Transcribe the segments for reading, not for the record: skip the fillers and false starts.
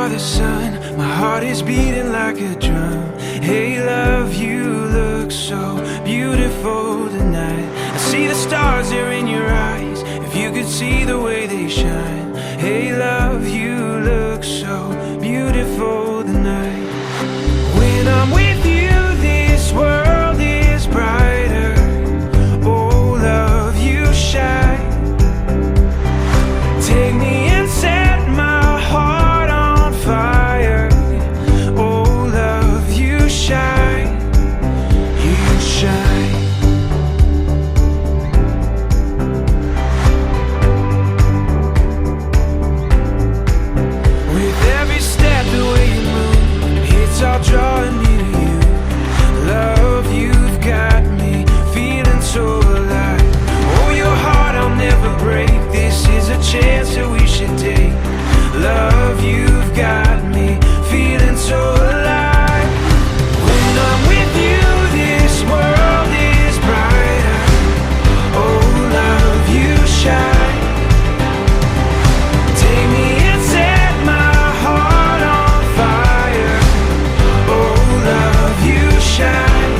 are the sun, my heart is beating like a drum. Hey love, you look so beautiful tonight. I see the stars there in your eyes, if you could see the way they shine. Hey love, you look so beautiful tonight. When I'm with you, this world is brighter. Oh love, you shine. Take me and set my heart on fire. Oh love, you shine. You shine. With every step, the way you move, it's all drawing me to you. Love, you've got me feeling so alive. Oh, your heart I'll never break. This is a chance that we should take. Love, you've got me feeling so alive. When I'm with you, this world is brighter. Oh, love, you shine. Take me and set my heart on fire. Oh, love, you shine.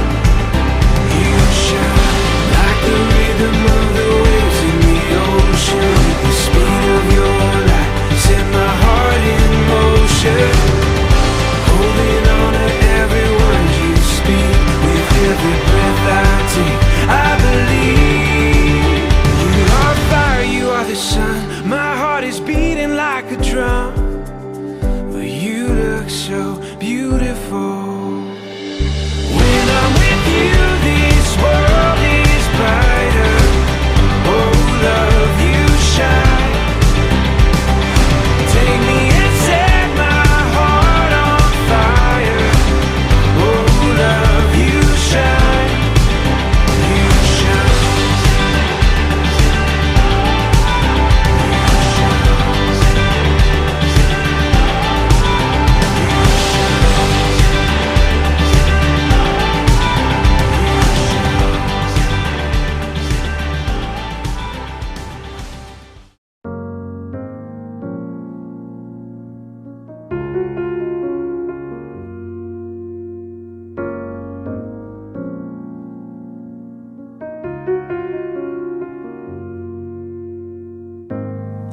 You shine like the rhythm of the waves in the ocean. The speed of your light set my heart in motion. Holding on to every word you speak, with every breath I take, I believe. You are fire, you are the sun, my heart is beating like a drum. But you look so beautiful. When I'm with you, this world is brighter. Oh love, you shine. Take me and set my heart on fire. Oh love, you shine. You shine.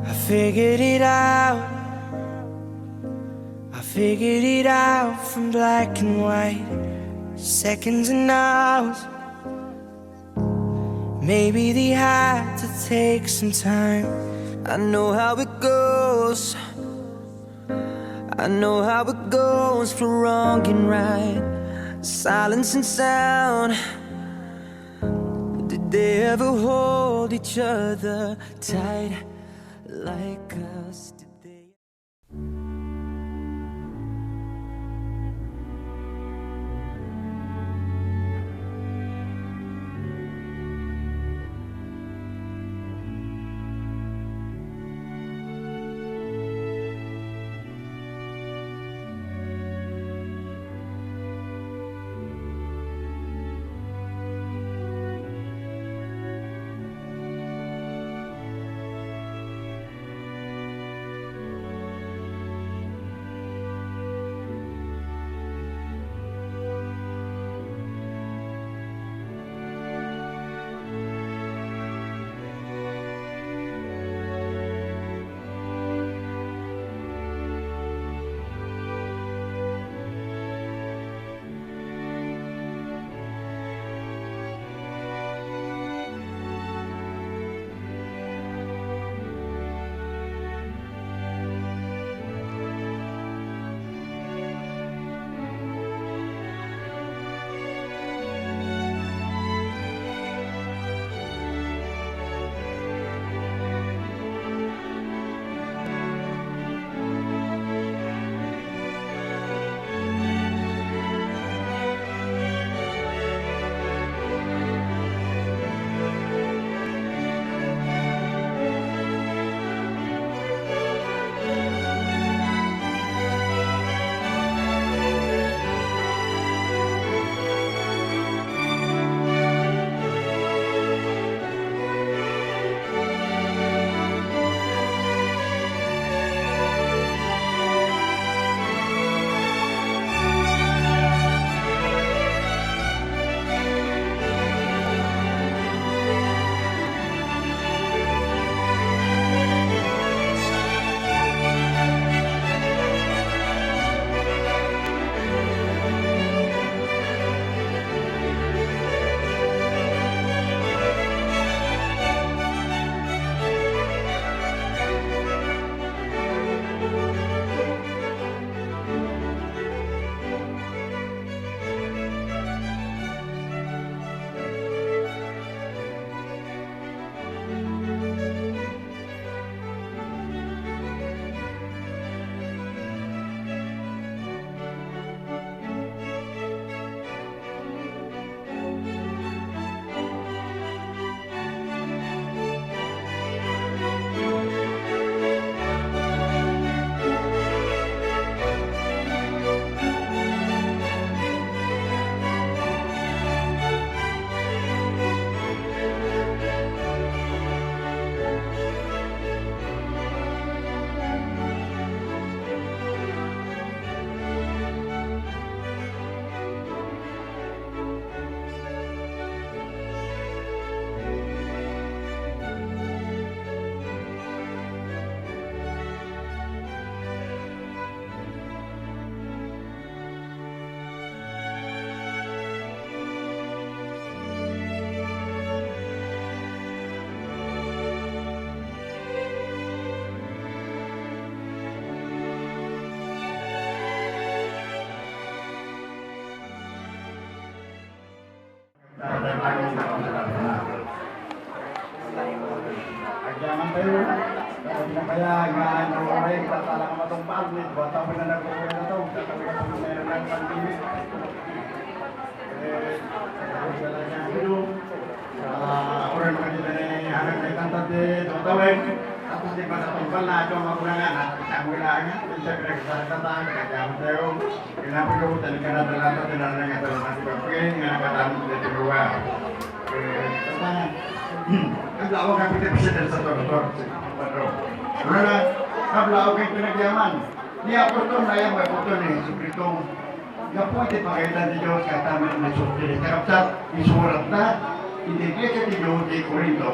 I figured it out. I figured it out from black and white, seconds and hours. Maybe they had to take some time. I know how it goes. I know how it goes for wrong and right, silence and sound. Did they ever hold each other tight like us? Did they? tanging na na. Agyaman tayo. Kapag napayagaan ng oray, tatala ka matong pamit. Bata mo na nag-uwi na ito. Katabi ka pang meron ng pandemik. Wala niya ano. Orang mga dito na hanap na itantat di tutawin. Tapos di pa sa tumpal na ito ang makulangan. At isang wilaan nga. Bisa pinagsasataan. Agyaman tayo. Pinapagutan ka na talaga. Tinarang nga tayo natin pagpagin. Nga nakatamit na tinuwa. Tantangan. Kablaw kang pinagsasadan sa doktor. Wala, kablaw kang pinagyaman. Di ako ito na yan, may puto ni Subritong. Nga pwede pakita ni Diyos kataman na sukli. Karapsat, isurat na, hindi kaya ni Diyos di Corinto.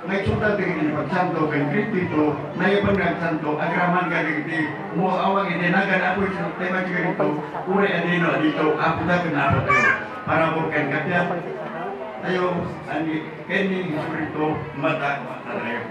May sulat din ni Pagsanto, kay Kripito, na ipan ng Santo, agraman ka rin mo awang itinagan ako sa tema siya rito, uri adino dito, apo na pinapot tayo. Para mo kay kapya, tayo, kini Subritong, mata tayo.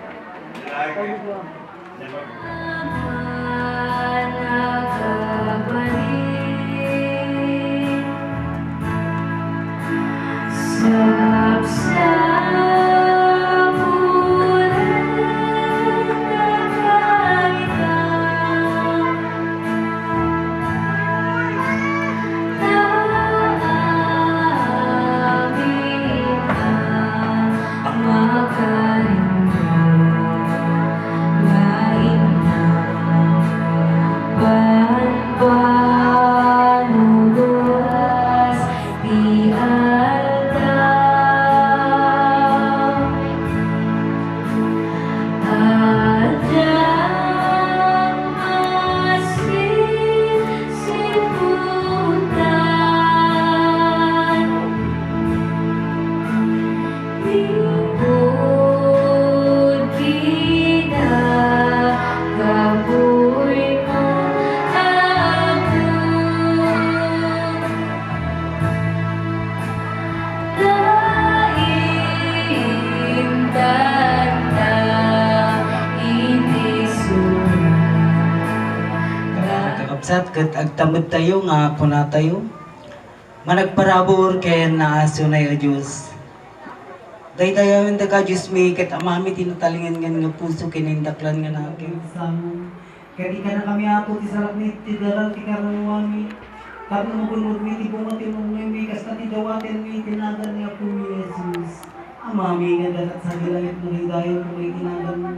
Sat kat agtamad tayo nga puna tayo. Managparabor kay naaso na yung Diyos. Daydayawan da ka Diyos may kat amami tinatalingan nga puso kinindaklan nga nakin. Kadi ka na kami ako ti sarap ni tidaral ti karuan mi. Kami mo kunod mi ti bumatin mo mi kasta ti dawaten mi tinagan ni ako mi Jesus. Amami nga dalat sa gilangit mo hidayon mo tinagan mo.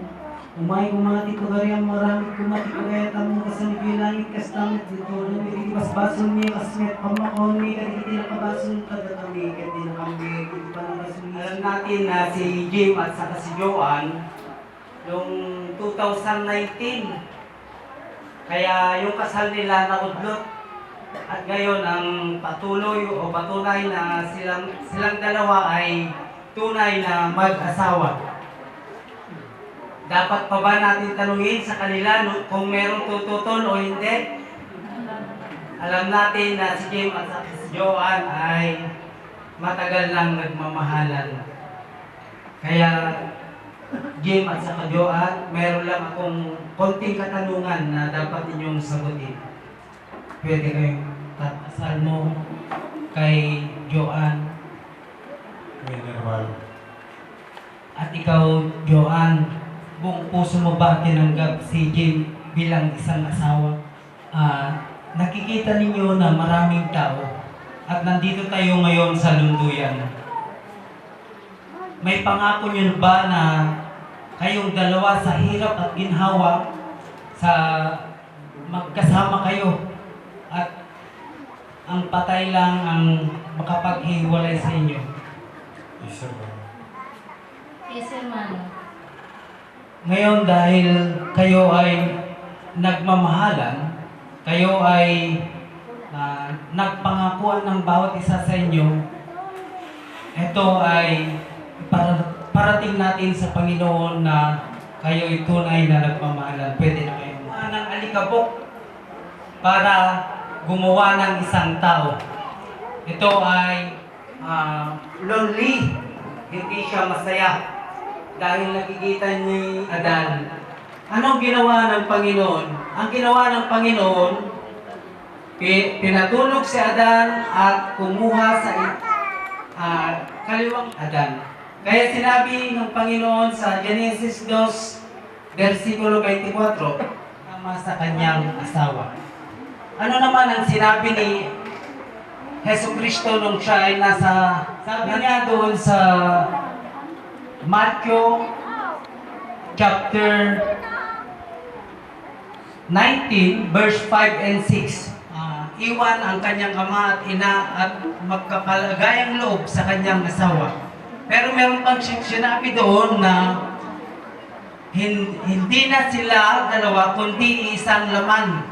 Umay kumati ko gari ang maraming kumati ko gaya tamong kasang bilangit kastamit dito na may basbason mi kasmet pamakon mi kadi nakabason kada kami kadi na kami kadi pa nakasun. Alam natin na si Jim at saka si Joanne noong 2019 kaya yung kasal nila naudlot at ngayon ang patuloy o patunay na silang dalawa ay tunay na mag-asawa. Dapat pa ba natin tanungin sa kanila kung merong tututol o hindi? Alam natin na si Jim at si Joanne ay matagal lang nagmamahalan. Kaya Jim at saka Joanne, meron lang akong konting katanungan na dapat ninyong sagutin. Pwede kayong tatasal mo kay Joanne. Pwede naman. At ikaw, Joanne, buong puso mo ba tinanggap si Jim bilang isang asawa? Nakikita ninyo na maraming tao at nandito tayo ngayon sa lunduyan. May pangako niyo ba na kayong dalawa sa hirap at ginhawa sa magkasama kayo at ang patay lang ang makapaghiwalay sa inyo? Yes, sir. Yes, hermano. Ngayon dahil kayo ay nagmamahalan, kayo ay nagpangakuan ng bawat isa sa inyo, ito ay parating natin sa Panginoon na kayo ay tunay na nagmamahalan. Pwede na kayo ng alikabok para gumawa ng isang tao. Ito ay lonely, hindi siya masaya. Dahil nakikita ni Adan. Anong ginawa ng Panginoon? Ang ginawa ng Panginoon, pinatulog si Adan at kumuha kaliwang Adan. Kaya sinabi ng Panginoon sa Genesis 2, versikulo 24, tama sa kanyang asawa. Ano naman ang sinabi ni Hesus Kristo nung siya ay sabi niya doon sa Matthew chapter 19, verse 5 and 6. Iwan ang kanyang ama at ina at magkapalagayang loob sa kanyang asawa. Pero meron pang sinabi doon na hindi na sila dalawa kundi isang laman.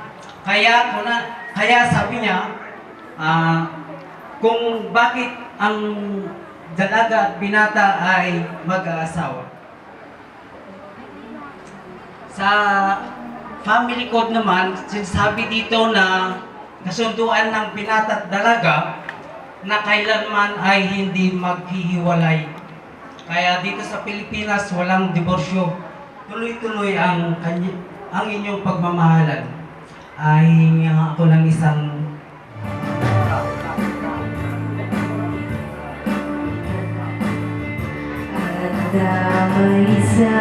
Kaya sabi niya, kung bakit ang dalaga at binata ay mag-aasawa. Sa family code naman, sinasabi dito na kasunduan ng binata at dalaga na kailanman ay hindi maghihiwalay. Kaya dito sa Pilipinas, walang diborsyo. Tuloy-tuloy ang inyong pagmamahalan. Ay ako ng isang damay sa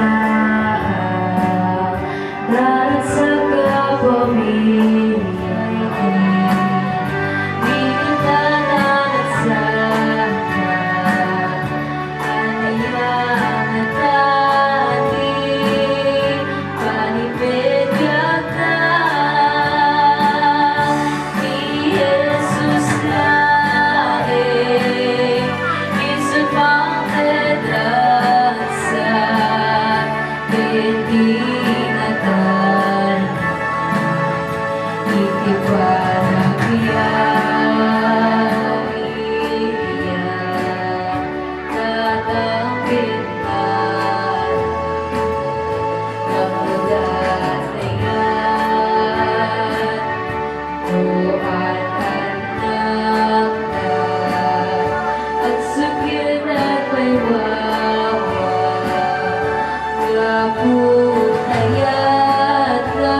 dahil sa kapamilya minitanan at sana aniyan at ating panipid yata ni Jesus laing isupang sa tintingatan ikipanagyayan tatangkitan kapagatayan tuan anak at sugyan at may kaputayat na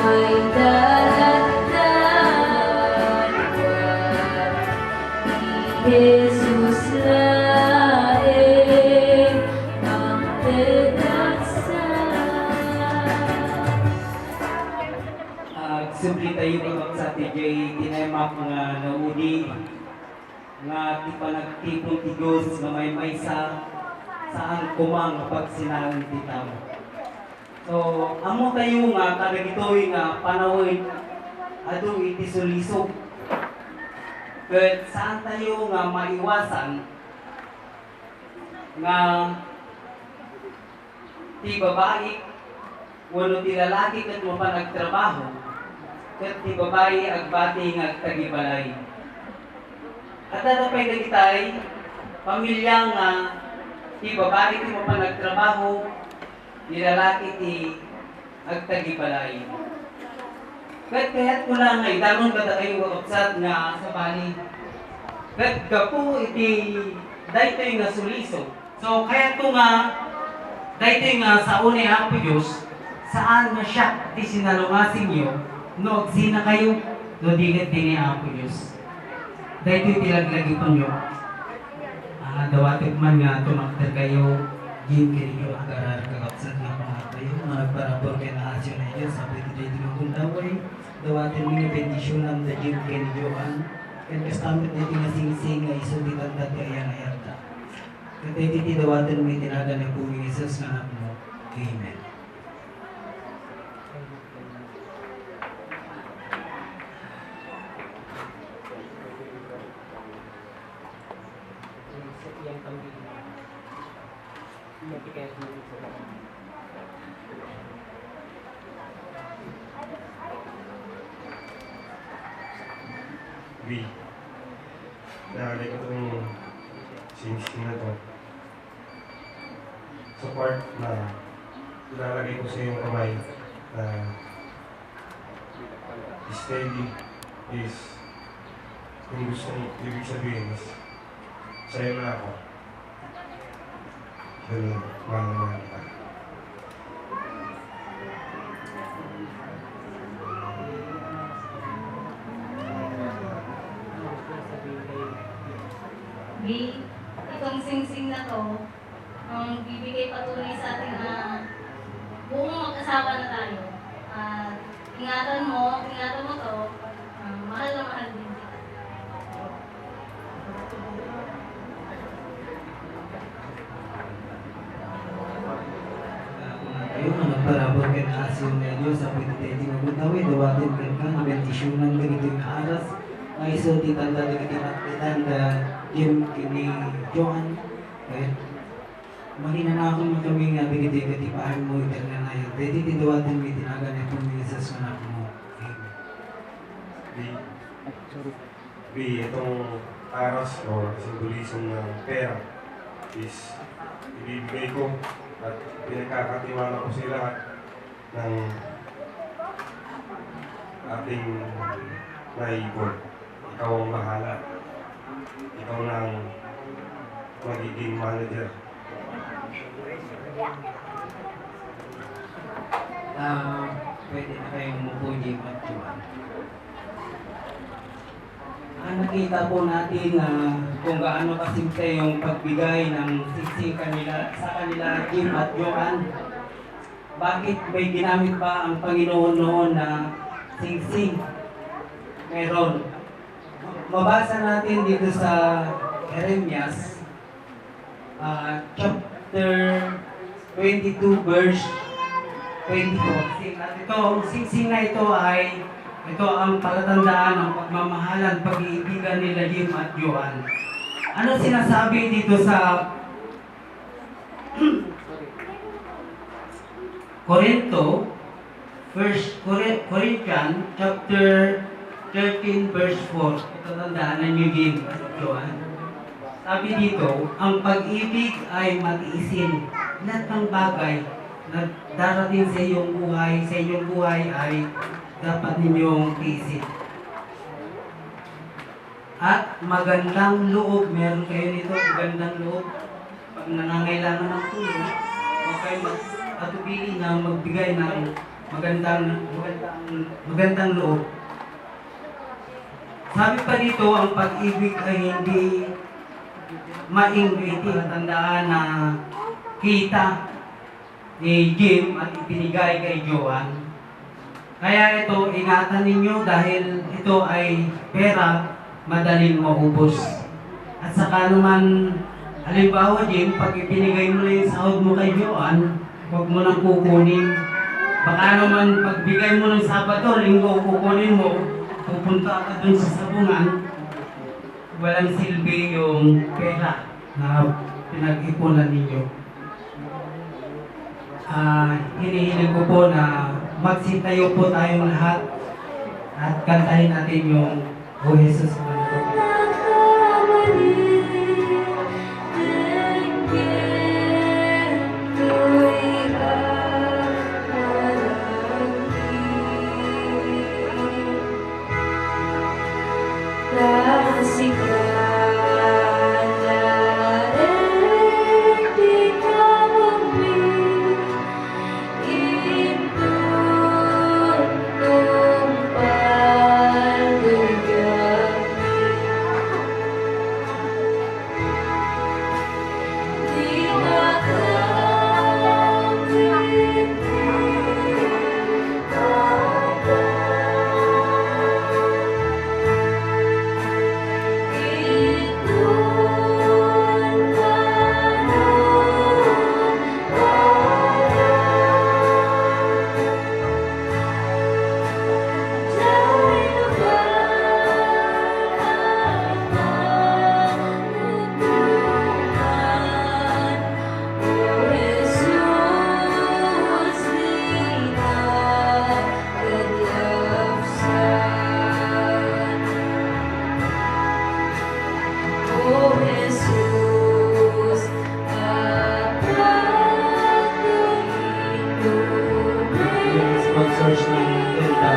may dalandan ni Jesus laing ang simple tayo pag sa TJ tinemak nga naudi nga ti panagtipon ti Diyos nga may maysa saan kumang pag sinalang ti tao. So, amo tayo nga kadagitoy nga panawin adu iti sulisog. But saan tayo nga maiwasan nga ti babae wano ti lalaki ket mo pa nagtrabaho ket ti babae agbati nga agtagibalay. At datapay dagitay pamilya nga ti babae ti mo pa nagtrabaho ti lalaki ti agtagibalay. Kaya't ko lang ay damon kada kayo kakapsat nga sa bali. Kapo iti daytoy nga suliso. So kaya to nga daytoy nga sa unay Apo Diyos saan nga siya ti sinalungasing niyo no agsina kayo no digat din ni Apo Diyos. Daytoy ti laglagi pa niyo. Dawatik man nga tumakter kayo gin kiniyo agarar kakapsat nga pangatayo magparapor kay na asyo na Diyos sa pwede dito ng kundaway dawatin mga bendisyonan da gin kiniyoan kan kastamit na iti nga singsing nga isunditan da kaya na yarda katay iti dawatin mo itinaga na puming Jesus nga anak mo. Amen. B. Nakalay ko itong sing-sing na to. Sa part na ilalagay ko sa iyong kamay na steady is kung gusto mo, ibig sabihin is sa'yo na ako. Ganun, mahal ka. Di, itong singsing na to, ang bibigay patunay sa ating buong mag-asawa na tayo. At ingatan mo to, mahal na mahal din kita. Tayo nga nagparabot ka na asyon na Diyos sa pagtititi magutawi, dawatin ka ka, na bentisyonan ka ito yung aras, ay iso titanda na kitinatitan na Jim kini Johan. Kaya, makina na ako mga kami nga binigay ka tipahan mo ito na na yun. Pwede titawatin mo itinagan na itong mga sasunak mo. Amen. Itong aras o simbolism ng pera is ibibigay ko at pinagkakatiwala ko sila ng ating naibon. Ikaw ang bahala. Ikaw na ang magiging manager. Pwede na kayong umupo, Jim at Joan. Nakita po natin kung gaano kasimple yung pagbigay ng siksing sa kanila, Jim at Joan. Bakit may ginamit pa ang Panginoon noon na singsing? Meron. Mabasa natin dito sa Jeremias, chapter 22, verse 24. At ito, ang singsing na ito ay ito ang palatandaan ng pagmamahalan, pag-iibigan nila Jim at Joan. Ano sinasabi dito sa Corinto, Corinthians chapter 13 verse 4. Ito tandaan na niyo Jim at Joan. Sabi dito, ang pag-ibig ay matiisin. Lahat ng bagay na darating sa inyong buhay ay dapat ninyong tiisin. At magandang loob, meron kayo nito, magandang loob. Pag nangangailangan ng tulong, huwag kayo atubili na magbigay ng magandang loob. Sabi pa dito, ang pag-ibig ay hindi maingwiti. Tandaan na kita ni Jim at ipinigay kay Joan. Kaya ito, ingatan ninyo dahil ito ay pera, madaling maubos. At saka naman, halimbawa Jim, pag ipinigay mo na yung sahod mo kay Joan, huwag mo nang kukunin. Baka naman, pagbigay mo ng Sabado, Linggo, kukunin mo, pupunta ka dun sa sabungan, walang silbi yung pera na pinag-ipunan ninyo. Hinihiling ko po na magsintayo po tayong lahat at kantahin natin yung O Jesus Manito. Sponsors ng Delta.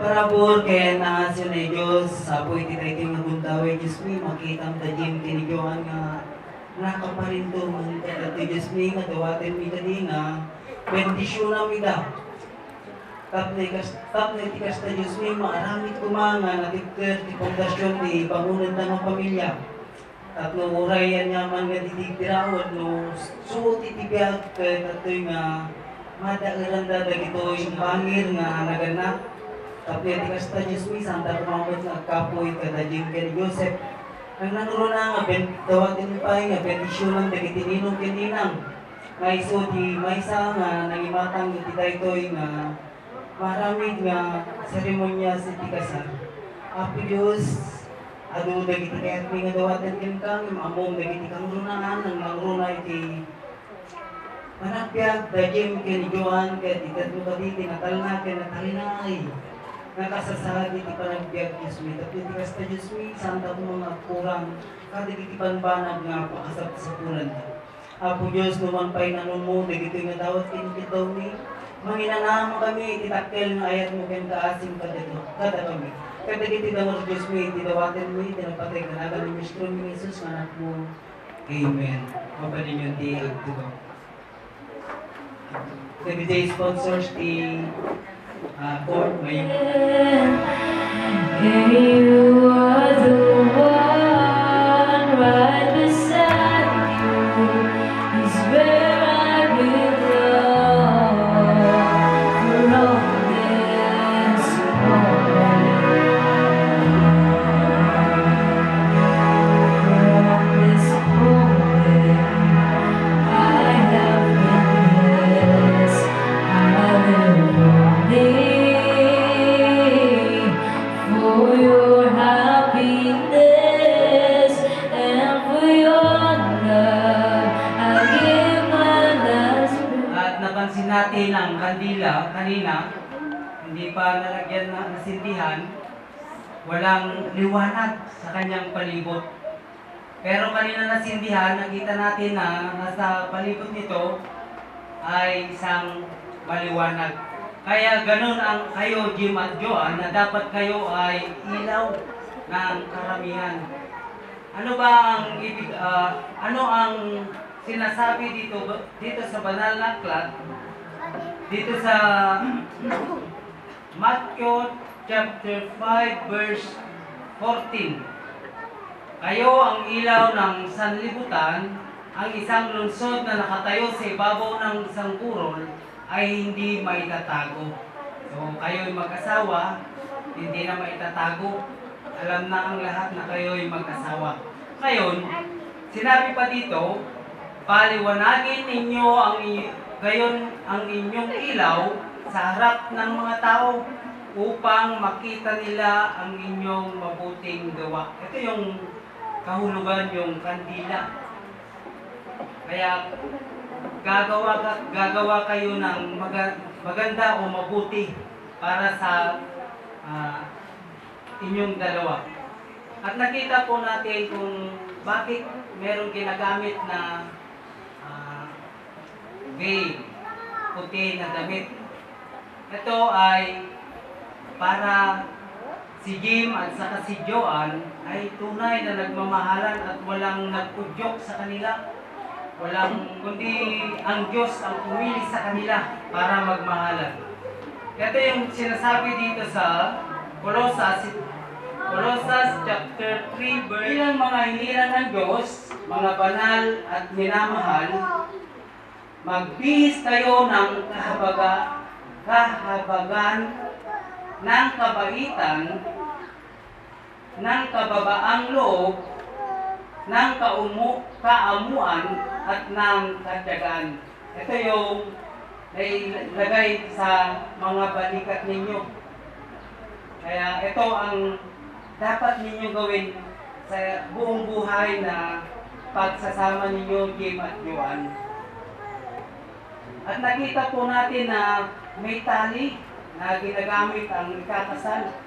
Nagparabor kaya naasyon ni Diyos, apoy titay ito yung naguntaway, Diyos mi, makita ang tajim kinigyoan nga, nakaparinto mong katato, Diyos mi, nga dawatin mi kadi nga, bendisyon na mi da. Tapne tikas na Diyos mi, maaramit kumanga, natikter, ti pundasyon ni pangunan ng mga pamilya. Tatlo uray yan nga man nga ditigdirawad, no, suot itibiyag, kato'y nga, madairan da dagito'y pangir nga naganak. Tapos tikas ta Diyos mi, santa kumamot nga kapoy kada Jim ken Joseph. Ang nanuro na nga, dawatin pa nga, bendisyon ng dagitininong kininang. Nga iso di maysa nga, nangimatang iti daytoy nga, maraming nga seremonya sa tikasan. Apo Diyos, adu dagiti kayat mi nga dawatin ken kang, among dagiti kang runaan, ang nangruna iti managbiag, dagim ken Joan, ken itat mo ba di, tinatal na, ken natalinay. Nakasasahag iti panagbiag Diyos mi, tapos tikas ta Diyos mi, santa mo mga kurang, kadagiti panbanag nga pakasap sa puran. Apo Diyos, naman pa'y nanon mo, dagito nga dawat kinukit daw mi, manginanamo kami, ititakkel nga ayat mo ken kaasim kada kami. Kadagiti daw Diyos mi, itidawatin mo, itinapatay ka naga ng Mistro mi Jesus, anak mo. Amen. Mapanin yung di agtugaw. The DJ sponsors the court may You are the one right beside you is where I belong from this moment. From this moment, I have witnessed for your happiness and for your love, I give my last breath. at napansin natin ang kandila kanina, hindi pa nalagyan na nasindihan, walang liwanag sa kanyang palibot. Pero kanina nasindihan, nakita natin na nasa palibot nito ay isang maliwanag. Kaya ganun ang kayo, Jim at Joan, na dapat kayo ay ilaw ng karamihan. Ano ba ang ano ang sinasabi dito sa banal na aklat? Dito sa Matthew chapter 5 verse 14. Kayo ang ilaw ng sanlibutan, ang isang lungsod na nakatayo sa ibabaw ng isang kurol ay hindi maitatago. So kayo'y mag-asawa, hindi na maitatago. Alam na ang lahat na kayo'y mag-asawa. Ngayon, sinabi pa dito, paliwanagin ninyo ang inyong ilaw sa harap ng mga tao upang makita nila ang inyong mabuting gawa. Ito yung kahulugan, yung kandila. Kaya gagawa kayo ng maganda o mabuti para sa inyong dalawa. At nakita po natin kung bakit merong ginagamit na veil, puti na damit. Ito ay para si Jim at saka si Joan ay tunay na nagmamahalan at walang nag-udyok sa kanila. Walang, kundi ang Diyos ang pumili sa kanila para magmahalan. Ito yung sinasabi dito sa Colossus chapter 3 verse. Bilang mga hiniran ng Diyos, mga banal at minamahal, magbihis kayo ng kahabagan ng kabaitan, ng kababaang loob, ng kaamuan at ng katyagaan. Ito yung nailagay sa mga balikat ninyo. Kaya ito ang dapat ninyo gawin sa buong buhay na pagsasama ninyo, Jim at Joan. At nakita po natin na may tali na ginagamit ang ikakasal.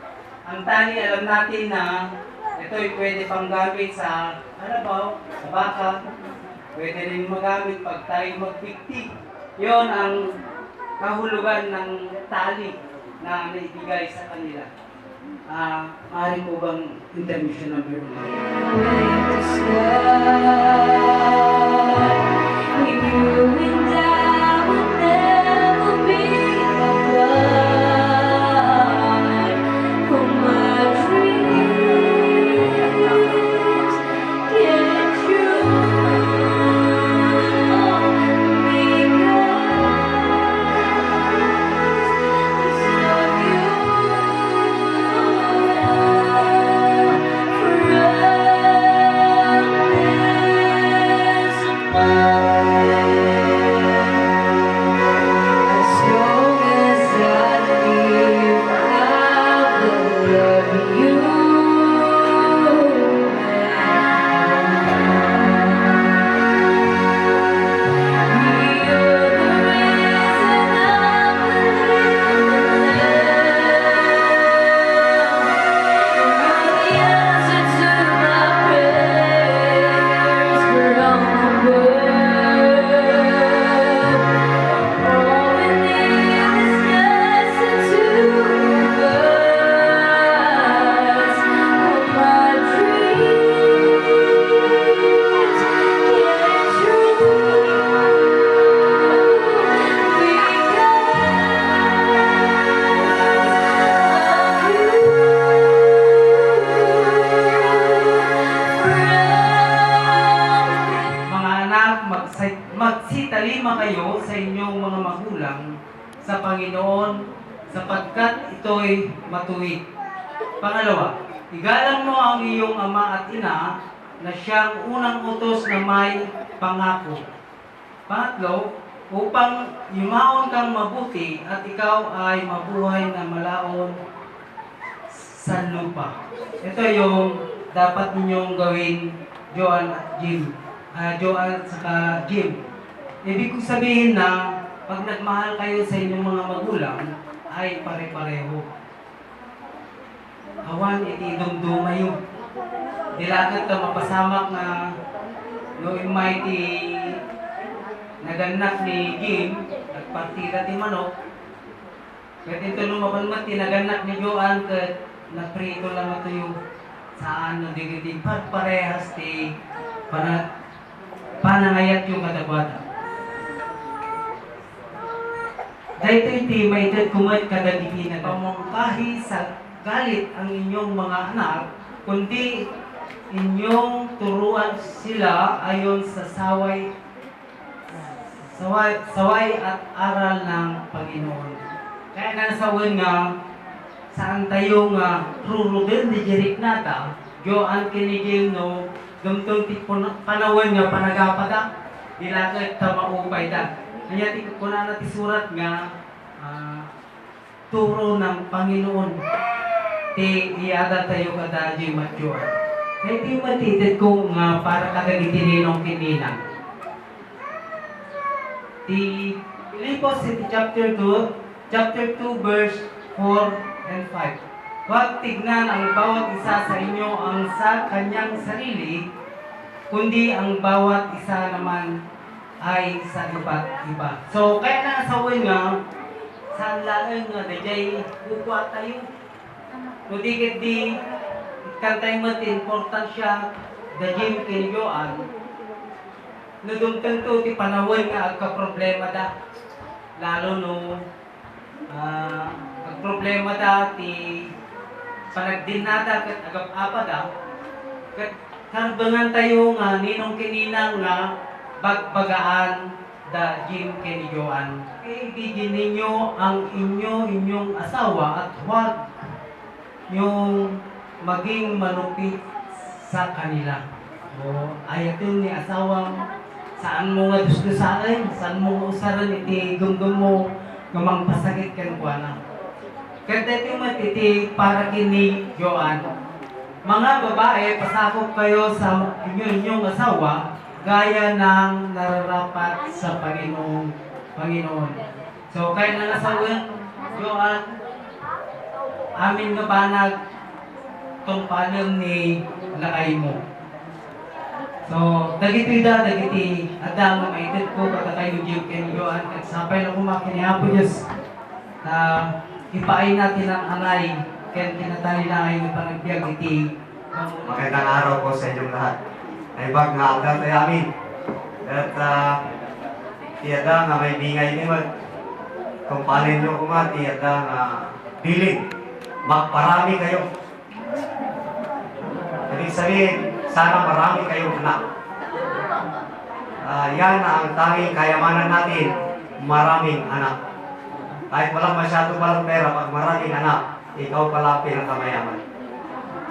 Ang tali, alam natin na ito'y pwede pang gamit sa halabaw, sa baka. Pwede rin magamit pag tayo magpiktik. Yon ang kahulugan ng tali. na naibigay sa kanila. Maaari po bang intermission number 1? The sky, we knew and I would never be apart from my dreams. Get true, Mga anak, magsitalima kayo sa inyong mga magulang sa Panginoon sapagkat ito'y matuwid. Pangalawa, igalang mo ang iyong ama at ina na siyang unang utos na may pangako. Pangatlo, upang yumaon kang mabuti at ikaw ay mabuhay na malaon sa lupa. Ito yung dapat ninyong gawin, Joan at Jim. Joan at saka Jim. Ibig kong sabihin na pag nagmahal kayo sa inyong mga magulang, ay pare-pareho. Awan, iti dumdumayo. Dilagat ka mapasamak na noong may ti naganak ni Jim, nagpartida ti manok. Kaya ito lumaban man ti naganak ni Joan, kat naprito lang ito yung saan na digiti parehas ti panangayat yung kadagwata. Dahil iti may kumay kadagiti na pamangkahi sa galit ang inyong mga anak, kundi inyong turuan sila ayon sa saway at aral ng Panginoon. Kaya nasawan nga saan tayo nga rurugin di jirik nata, Joan kinigil no, gumtong ti panawan nga panagapada, dilagay ta maupay da. Kaya ti kuna na ti surat nga turo ng Panginoon. Ti iada tayo kada Jim at Joan. Kaya ti matitid ko nga para kagagitinong kininang. Ti Filipos chapter 2 verse 4 and 5. Huwag tignan ang bawat isa sa inyo ang sa kanyang sarili, kundi ang bawat isa naman ay sa iba't iba. So, kaya nasawin nga, saan laang nga, dajay bukwa tayo. Kundi di, kantay mo importansya, dajim kinyoan, nadumtang to, ti panawin nga, agka-problema da. Lalo no, agproblema da, ti panagdin nata, kat agap-apa da, kat karbangan tayo nga, ninong kininang nga, bagbagaan da Jim kini Joan. Ibigin ninyo ang inyong asawa at huwag yung maging malupit sa kanila. O ayatin ni asawang saan mo nga dusdusain, saan mo usaran iti gumgum mo gamang pasakit kan kuana. Kaya iti matiti para kini Joan. Mga babae, pasakop kayo sa inyong asawa gaya ng nararapat sa Panginoon. So, kaya na nasawin, Joan, amin nga banag tong panang ni lakay mo. So, dagiti adang nga maitit ko kada kayo Jim ken Joan, at sapay na kumakinihapo Diyos na ipaay natin ang anay, kaya tinatali na ay panagbiag iti. Magandang araw po sa inyong lahat. Naibag nga agad tayo amin. At tiyada nga may bingay ni Mag. Kung paano nyo kuma, tiyada nga biling. Magparami kayo. Ibig sabihin, sana marami kayong anak. Yan ang tanging kayamanan natin, maraming anak. Kahit walang masyado palang pera, pag maraming anak, ikaw pala pinakamayaman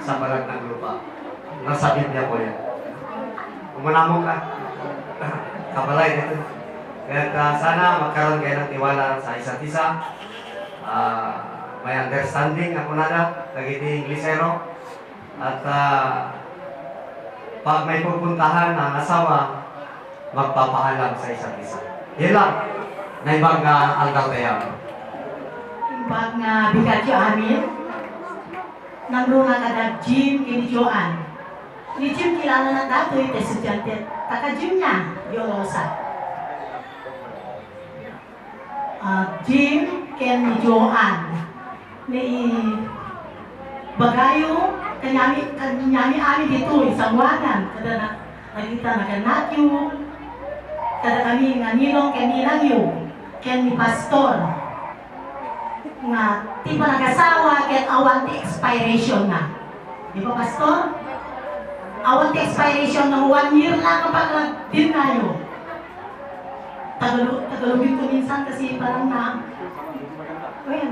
sa balag ng lupa. Nasa Biblia po yan. Umunamo ka. Kabalay dito. Kaya sana magkaroon kayo ng tiwala sa isa't isa. May understanding ako nada, kagiti Inglesero. At pag may pupuntahan ang asawa, magpapaalam sa isa't isa. Yan lang. Naibag aldaw tayo. Imbag nga bigadyo amin, nangrunga kada Jim kini Joan. Ni Jim kilala na dato ite estudyante. Taka Jim niya, Yolosa. Jim ken ni Joan. Ni bagayo kanyami ami dito isang wanan kada na nagita na kanatyo kada kami nga ninong ken ninangyo ken ni pastor nga ti pa nag-asawa ken awan ti expiration na. Di ba, Pastor? Awan ti expiration ng 1 year lang kapag din tayo. Tagalogin ko minsan kasi parang na, well,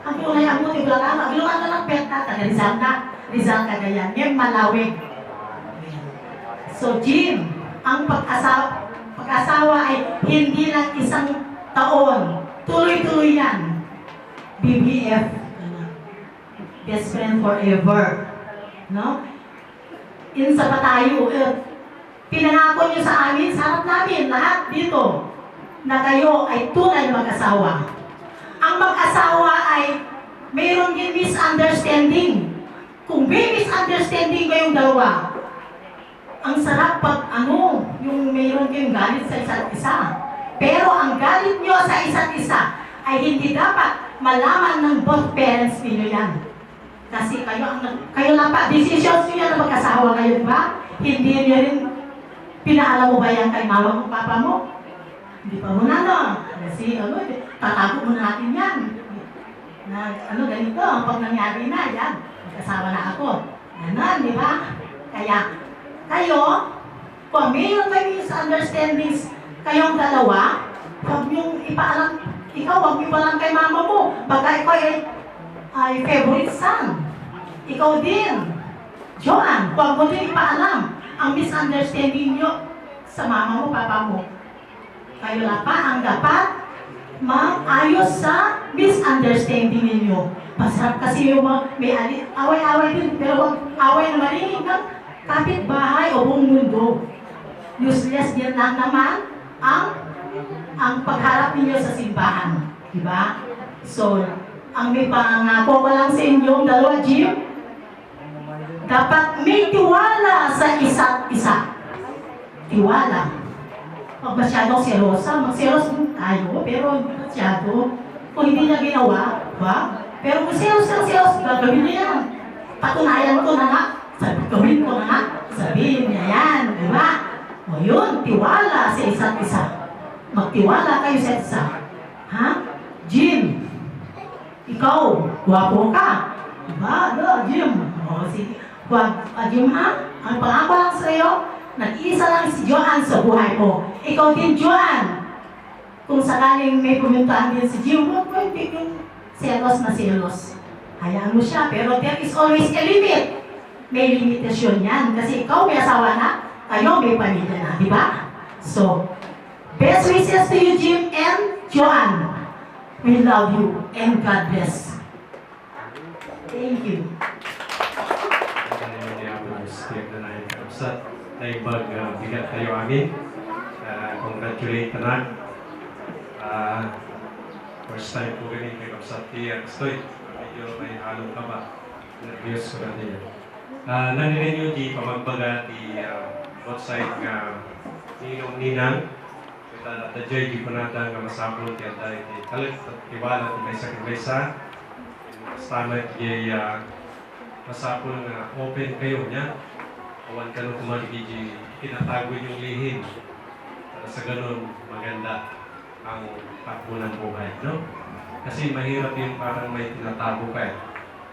ang tunay ang muti ko lang, agluman na lang peta, taga-Rizal na, Rizal Cagayan, yung Malawig. So, Jim, ang pag-asawa ay hindi lang isang taon, tuloy-tuloy yan. BBF, best friend forever, no? In sa patayo, pinangako niyo sa amin, sa harap namin, lahat dito, na kayo ay tunay mag-asawa. Ang mag-asawa ay mayroon din misunderstanding. Kung may misunderstanding kayong dalawa, ang sarap pag yung mayroon kayong galit sa isa't isa. Pero ang galit niyo sa isa't isa ay hindi dapat malaman ng both parents niyo yan. Kasi kayo lang pa, decisions niyo yan na mag-asawa kayo, ba? Hindi niyo rin pinaalam mo ba yan kay mama mo, papa mo? Hindi pa muna, no? Kasi, tatago muna natin yan. Ganito, pag nangyari na, yan, mag-asawa na ako. Ganon, di ba? Kaya, kayo, kung mayroon kayo misunderstandings kayong dalawa, huwag niyong ipaalam. Ikaw, huwag niyo pa lang kay mama mo. Baka ikaw ay favorite son. Ikaw din. Joan, huwag mo din ipaalam ang misunderstanding niyo sa mama mo, papa mo. Kayo lang pa ang dapat maayos sa misunderstanding ninyo. Masarap kasi yung may away-away din, pero huwag away na marinig ng kapitbahay o buong mundo. Useless din lang naman ang pagharap ninyo sa simbahan. Diba? So, ang may pangako ko lang sa inyong dalawa, Jim, dapat may tiwala sa isa't isa. Tiwala. Pag masyadong serosa, magseros din tayo, pero hindi masyado. Kung hindi niya ginawa, ba? Pero kung seros, gagawin niya yan. Patunayan ko na nga, gawin ko na nga, sabihin niya yan, diba? O yun, tiwala sa isa't isa. Magtiwala kayo sa isa. Ha? Jim, ikaw, guwapo ka. Diba? Jim. O, sige. Jim, ha? Ang pangako lang sa iyo, nag-iisa lang si Joan sa buhay ko. Ikaw din, Joan. Kung sakaling may pumuntahan din si Jim, huwag mo yung selos na selos. Hayaan mo siya, pero there is always a limit. May limitasyon yan. Kasi ikaw may asawa na, kayo may pamilya na, di ba? So, best wishes to you, Jim and Joan. We love you and God bless. Thank you. Naibag bigat kayo amin. Congratulate na. First time po ganit may kapsati at stoy. Medyo may halong ka ba? Nervyos ko natin yan. Nanirin nyo di pamagbaga di both side nga ninong ninang. kita dadjay di punada nga masapol ti aday ti kalit at tiwala ti maysa sama ti masapol nga open kayo niya. Awan ka nung kumagigi tinatago yung lihim. Para sa ganun, maganda ang takbo ng buhay, no? Kasi mahirap yung parang may tinatago ka eh.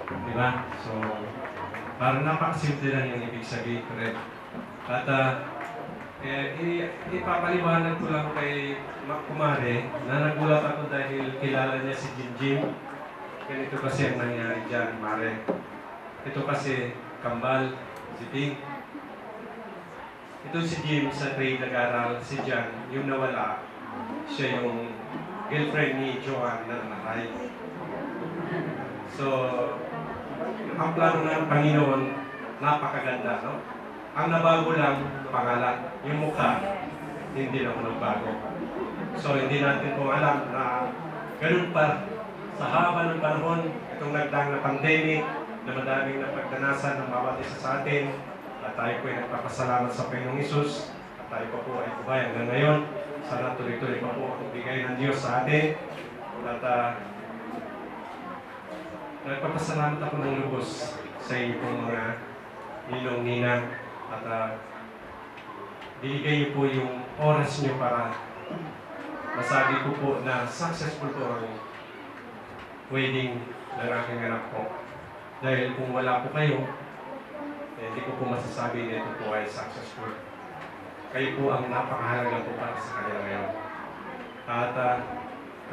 Di ba? So, parang napakasimple lang yung ibig sabihin ko rin. At ipapaliwanag ko lang kay Kumare na nagulat ako dahil kilala niya si Jinjin. Ganito kasi ang nangyari dyan, Mare. Ito kasi kambal, si Pink. Ito si Jim sa trade nag-aral, si John, yung nawala, siya yung girlfriend ni Joanne na namatay. So, ang plano ng Panginoon, napakaganda, no? Ang nabago lang, pangalan, yung mukha, hindi lang nagbago. So, hindi natin kung alam na ganun pa sa haba ng panahon, itong nagdaang na pandemic, na madaming napagdanasan ng bawat isa sa atin, at tayo po ay nagpapasalamat sa Panginoong Isus, at tayo pa po ay buhay hanggang ngayon. Sana tuloy-tuloy pa po ang bigay ng Diyos sa atin. At nagpapasalamat ako ng lubos sa inyo pong mga ninong-ninang at binigay niyo po yung oras niyo para masabi ko po na successful po ang wedding ng aking anak ko. Dahil kung wala po kayo, hindi ko po masasabi na ito po ay successful. Kayo po ang napakahalaga po para sa kanila ngayon. At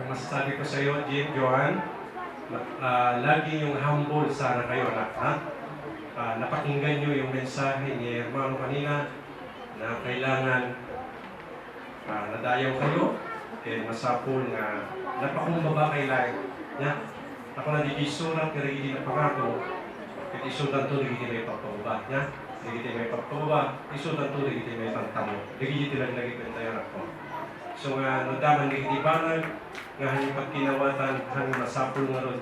ang masasabi ko sa iyo, Jim, Joanne, lagi yung humble sana kayo, anak. Napakinggan nyo yung mensahe ni Hermano kanina na kailangan nadayaw kayo, masapol na napakumbaba kay lahat. Ako na di surat nga rin na pangako, at isutan to rin may pagpababa niya. Hindi may pagpababa, isutan to rin may pagtamo. Hindi lang lagi tayo ako. So nga, nadaman rin ibanag, nga hanyang pagkinawatan, hanyang masapol nga ron,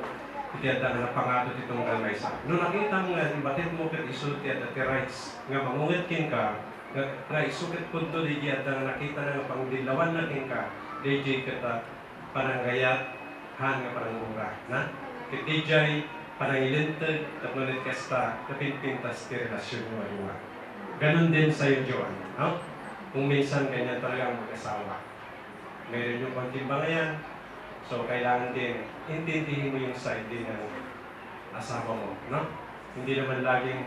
itiyada nga pangatot itong galmaysa. Noong nakita mo nga, batit mo kat isulti at the rights, nga mangungitkin ka, nga isukit po ito, di nga nakita na nga pangdilawan natin ka, di kita pananggayat, han nga pananggura, na? Kit DJ, panangilintag, tapulit kasta, kapinpintas ti relasyon mo ay ganon din sa'yo, Joan. No? Kung minsan ganyan talagang mag-asawa. Meron yung kontimbangayan, so kailangan din, intindihin mo yung side din ng asawa mo. No? Hindi naman laging,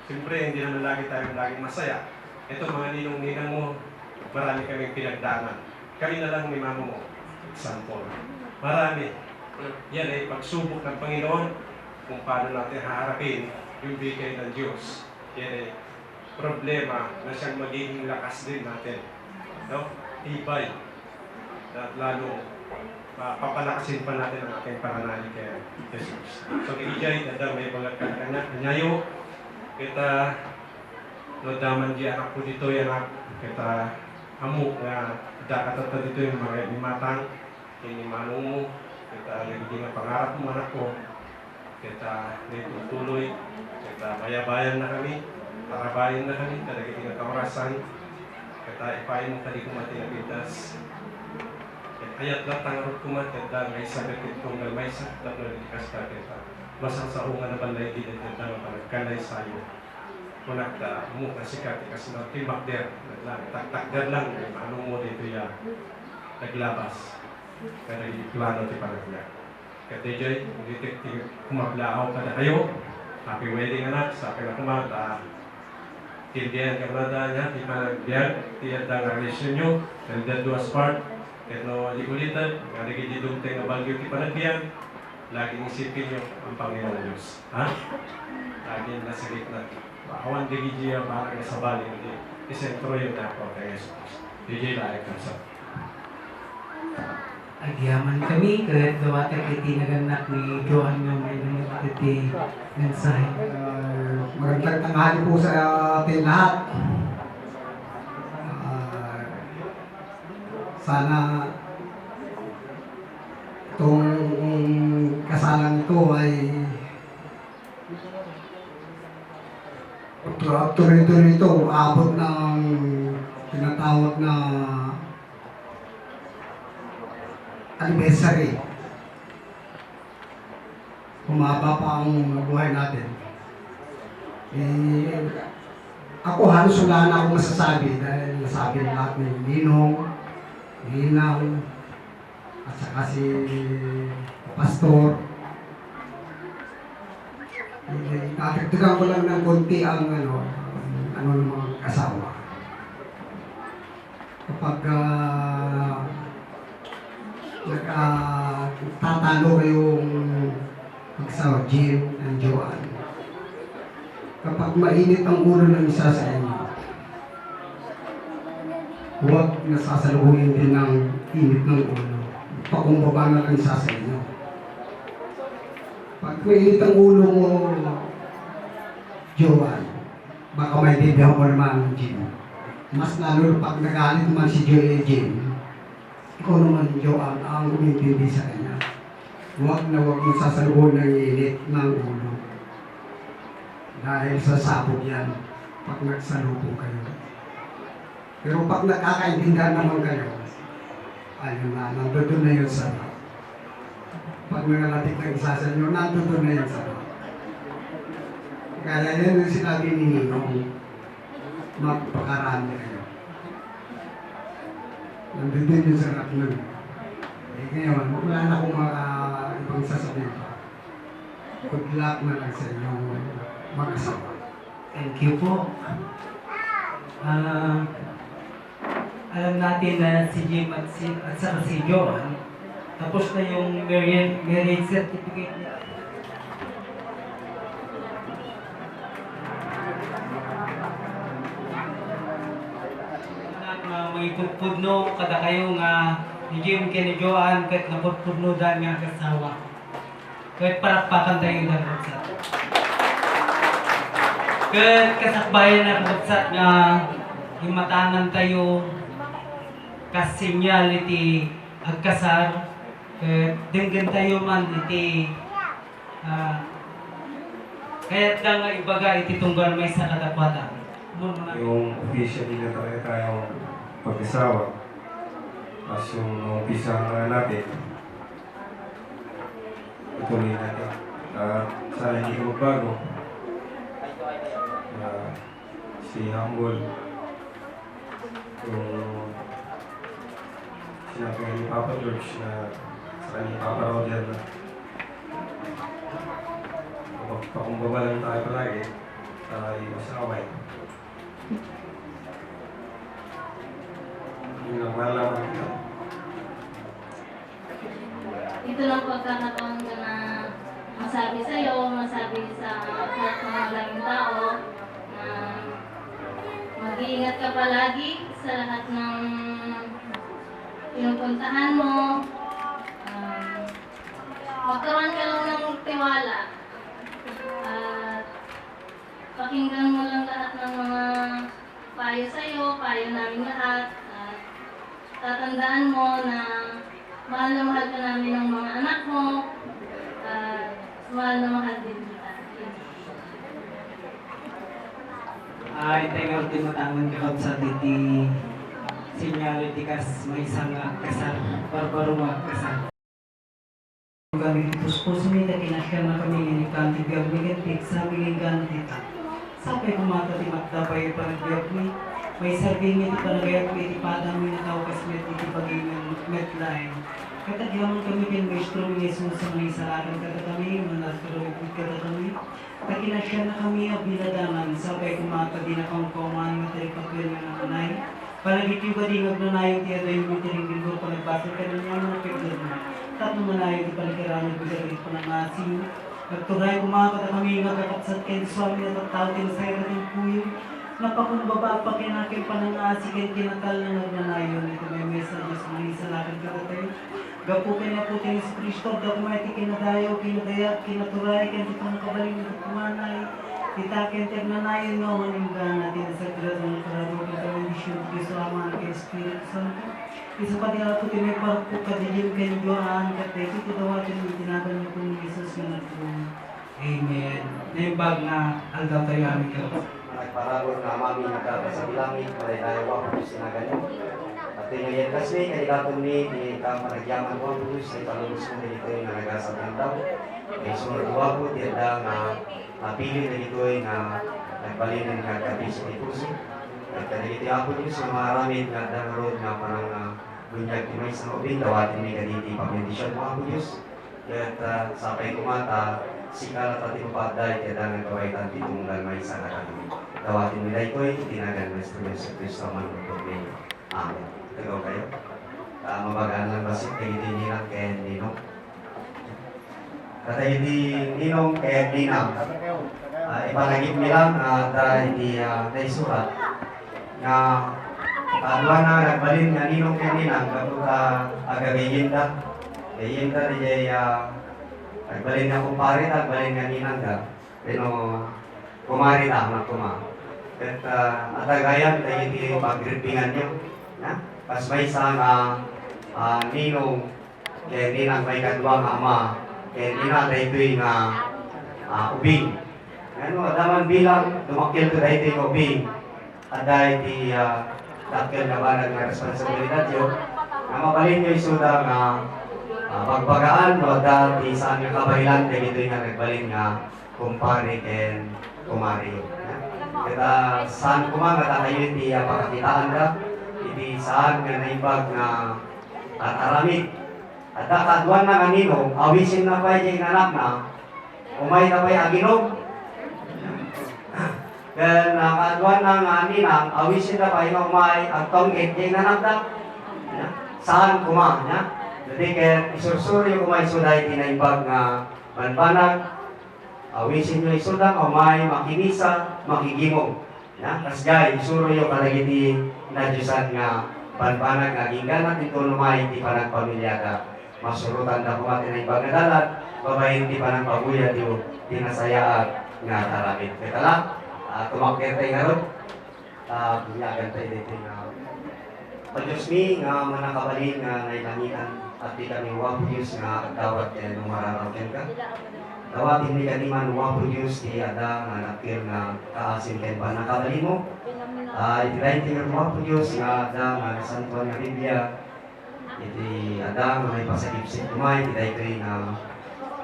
siyempre hindi naman laging masaya. Ito mga ninong-ninang mo, marami kaming pinagdaanan. Kami na lang ni mama mo, example. Marami. Yan ay pagsubok ng Panginoon kung paano natin haharapin yung bigay ng Diyos. Yan ay problema na siyang magiging lakas din natin. No? Tibay. At lalo, papalakasin pa natin ang ating pananalig kay Jesus. So, ijay, dadang may bagat kanyayo. Kita, daman di anak ko dito, anak. Kita, amok na dakatata dito yung mga limatang, yung manong mo. Kita nagiging ang pangarap mo, anak ko. Kita nagtutuloy. Kita bayabayan na kami. Tarabayan na kami. Kita nagiging ang kamarasan. Kita ipayin mo kali kumati na pintas. Ayat latang arot kumati. Kita ngay sabit itong galmay sa tatlo na dikasta kita. Basang sa unga na balay din at kita na panagkanay sa'yo. Kunak ta mukha sikat. Kasi na timbak der. Tak-takder lang. Anong mo dito ya naglabas. Kaya plano ti panagla. Kaya DJ, hindi kumablaaw ka na kayo. Happy wedding anak, sa akin na kumata. Tindihan ka na niya, di panagbiyan, tiyad ang relasyon nyo, and that was part. Kaya no, di ulitan, nga nagigidugtay na bagyo ti panagbiyan, laging isipin nyo ang Panginoon Diyos. Ha? Laging nasa gitna. Awan digidya, parang nasa bali, hindi. Isentro yun na ako kay Jesus. DJ, laik ka sa. Agyaman kami, kahit dawatan iti naganak ni Johan nga may nangyat iti mensahe. Magandang tanghali po sa ating lahat. Sana itong kasalan ko ay tuloy-tuloy ito, abot ng tinatawag na anniversary. Humaba pa ang buhay natin. Ako halos wala na akong masasabi dahil nasabi ng lahat ni Ninong, Ninang, at saka si Pastor. Tatagdagan ko lang ng konti ang ano ng mga asawa. Kapag tatalo kayong magsawa, Jill and Joanne, kapag mainit ang ulo ng isa sa inyo, huwag nasasalubungin din ng init ng ulo. Pakumbaba na lang isa sa inyo. Pag mainit ang ulo mo, Joanne, baka may bibihan mo naman, Jim. Mas lalo pag nagalit naman si Jim, ikaw naman, Joanne, ang umintindi sa kanya. Huwag na huwag mo sasalubungin ng init ng ulo. Dahil sa sabog yan, pag nagsalubong kayo. Pero pag nakakaintindihan naman kayo, ayun na, nandun na yun sa loob. Pag nangalatik ng isa sa inyo, nandun na yun sa loob. Kaya yan yung sinabi ni Ninong, magpakarami kayo. Nandun din yung sarap nun. Ngayon, wala na akong ibang sasabihin pa. Good luck na lang sa inyong mag-asawa. Thank you po. Alam natin na si Jim at saka si Joanne, tapos na yung marriage certificate niya. May pudpudno kada kayo nga ni Jim kay ni Joanne kahit napudpudno dahil nga kasawa. Kahit palakpakan tayo ng kagsat. Kahit kasakbayan na kagsat nga himatanan tayo kasinyality agkasar denggan tayo man iti kaya't ka nga ibaga iti tunggal may sa kadakwatan. Yung officially na talaga tayong pag-asawa. Tapos yung umpisa nga natin, ituloy natin. Sana hindi magbago. Si Humble, yung sinabi ni Papa George na sa ni Papa Roger na pakumbaba lang tayo palagi para i-masaway. Yun lang, malaman ko. Ito lang pagkakataon ko na masabi sa'yo, masabi sa lahat ng maraming tao na mag-iingat ka palagi sa lahat ng pinupuntahan mo. Magkaroon ka lang ng tiwala at pakinggan mo lang lahat ng mga payo sa'yo, payo namin lahat. At tatandaan mo na mahal na mahal ka namin ng mga anak mo at mahal na mahal din kita. Ay, tayo din matangon ka sa titi sinyality kas may isang kasal, barbarong kasal. Kami puspos mi na kinasya na kami ni kanti gagawin tik sa bigay gana dita. Sapay kumata ti magtabay panagbiyak mi. May serving mi ti panagbiyak mi ti padang mi na tao kas met iti pagingin metline. Katagyaman kami kin maestro ni Jesus sa mga isalaran kada kami, manasarawit kada kami. Kakinasya na kami ang biladaman, sapay kumata din akong kauman nga tari pagkuyan nga nanay. Palagit yung bading agnanayon ti aday yung mitiring bilbo panagbasa ka na niya mga pagkuyan mo. Tatlo manayon ti paligaranan bigarit panangasin. Nagturay kumakata kami nga kakatsat kay Swami na tatawtin sa irating puyo. Napakumbaba pa kinakin panangasi kay kinakal na nagnanayon. Ito may message sa mga isalakan ka tayo. Gapukin na po tayo sa Kristo, dakumay ti kinadayaw, kinadayak, kinaturay, kinatitang kabaling na kumanay, itakin tegnanayan nga maninggan natin sa grado ng karado, kinakondisyon, Kristo Ama, kay Espiritu Santo. Isa pa din ako tinay para po kadilin kay Joanne, katay, kitidawatin mo, tinaban niyo po ni Jesus na nagpong. Amen. Naimbag na aldaw tayo aming kapas. Nagparabot na amami nagkata sa bilangin, malay tayo ako sinaganyo. At Tingayan kasi, kay Gatong ni, di ka managyaman ko ang Diyos, ay palulus mo na ito yung nanagasap ng daw. Ay sunod ko, tiyanda nga, napili na ito yung nagbalinan nga gabi sa puso. At kanagiti ako Diyos, na maraming nga dangarod nga parang bunyag timay sa ubin, dawatin may kaniti pamindisyon mo ako Diyos. At sapay kumata, sikala tati mapaday, tiyanda nga kawaitan ditong lalmay sa nakakami. Dawatin nila ito yung tinagan ng Instrumento sa Kristo man ng Amen. Tagaw kayo. Mabagaan lang basit kayo din ninang kaya ninong. At ay di ninong kaya ninang. Ipanagip nilang dahil di naisurat na doon na nagbalin nga ninong kaya ninang kapag agagayinda. Gayinda di jay nagbalin nga kumpare, nagbalin nga ninang ka. Pero kumari na na kuma. At atagayan tayo di pag-gripingan nyo. Pas may isang ninong kaya ninang may kadwa nga ama kaya ninang dahil ito'y ubing. Ano, adaman bilang dumakil ko dahil ito'y ubing at dahil di takil na ba ng responsibilidad yun na mabalin nyo isuda nga pagbagaan no dahil di saan nga kabahilan kaya ito'y nga nagbalin nga kumpare and kumari. Kaya saan kumanga kayo di pakakitaan ka di saan nga naibag nga tataramid. At kaduan na nga ninong, awisin na pa yung anak na, umay na pa yung aginog. Kaya kaduan na nga ninang, awisin na pa yung umay, at tonggit yung anak na. Saan kumanya? Jadi kaya isursuri yung umay suday, tinaibag nga banbanag, awisin nyo isudang, umay makinisa, makigimog. Kasgay, isuro yung kalagiti na Diyosan nga banbanag nga gingganat ito lumay di pa nagpamilyada. Masurutan na kumatin na ibang nadalat, babayin di pa nagpabuya di tinasayaat nga taramit. Kaya lang, tumakir tayo nga ron. Binyagan tayo dito nga. Diyos mi nga manakabalin nga nailangitan at di kami wapo Diyos nga dawat kaya nung mararakin ka. Dawatin ni kaniman wapo Diyos di ada nga nakir nga kaasin kaya ba nakabalin mo. Itirayin tingin mo po Diyos nga ada nga nasantuan nga Biblia. Iti ada nga may pasagipsit kumay. Iti ito nga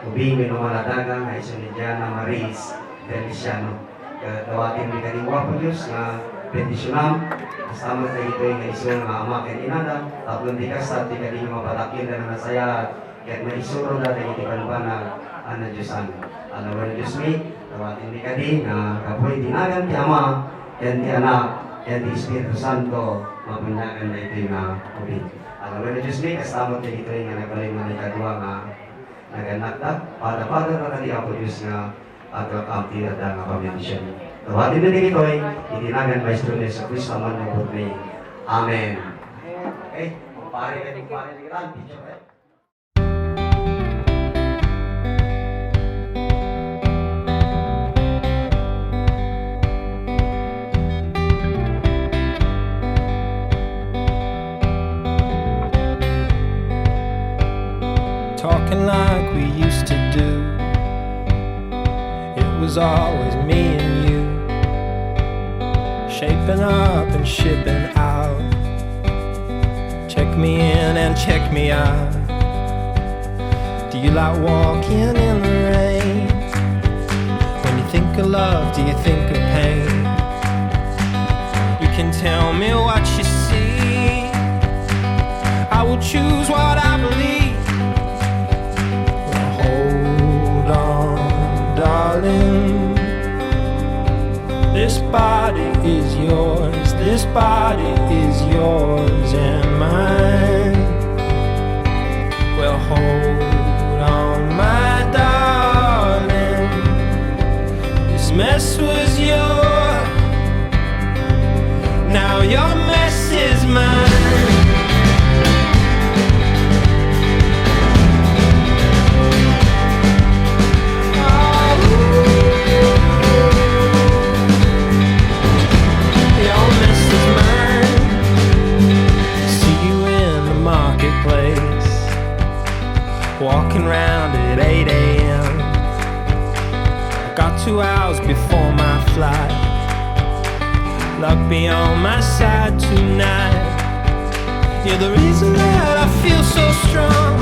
ubing minumaladaga nga iso ni Diana Maris Feliciano. Dawatin ni kanimwa po Diyos nga bendisyonam. Kasama tayo ito nga iso nga ama kaya inada. Taplong di kasat, di ka din mapatakil na nasaya. Kaya may isuro na tayo iti kanbanag ana Diyosan. Alawan na Diyos mi, dawatin ni ka din nga kapoy dinagan ti ama. Yan di anak, yan di Espiritu Santo, mabunyagan na ito yung ubing. Alawan na Diyos mi, kastamot na ito yung nagbalay mo na ikadwa nga naganak na, pada na kadi ako Diyos nga agak-amti at nga pamilya. Tawatin na din ito ay itinagan Maestro ni Jesus Cristo man ng putri. Amen. Okay, kumpare ka din, kumpare din ka, teacher eh. Talking like we used to do. It was always me and you, shaping up and shipping out. Check me in and check me out. Do you like walking in the rain? When you think of love, do you think of pain? You can tell me what you see. I will choose what I believe. Hold on, darling. This body is yours. This body is yours and mine. Well, hold on, my darling. This mess was yours. Now your mess is mine. Walking round at 8 a.m. I got 2 hours before my flight. Luck be on my side tonight. You're the reason that I feel so strong,